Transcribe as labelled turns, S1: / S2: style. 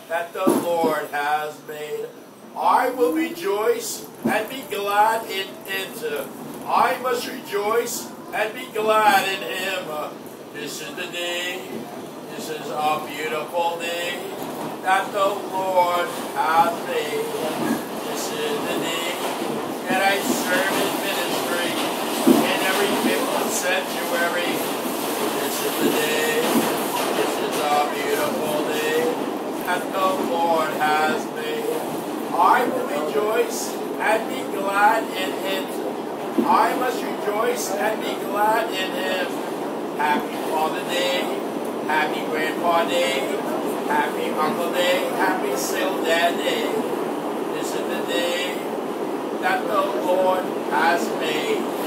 S1: that the Lord has made. I will rejoice and be glad in it. I must rejoice and be glad in him. This is the day, this is a beautiful day that the Lord has made. This is the day that I serve in ministry in every 5th sanctuary. This is the day, this is a beautiful day that the Lord has made. I will rejoice and be glad in it. I must rejoice and be glad in him. Happy Father Day, happy Grandpa Day, happy Uncle Day, happy Single Dad Day. This is the day that the Lord has made.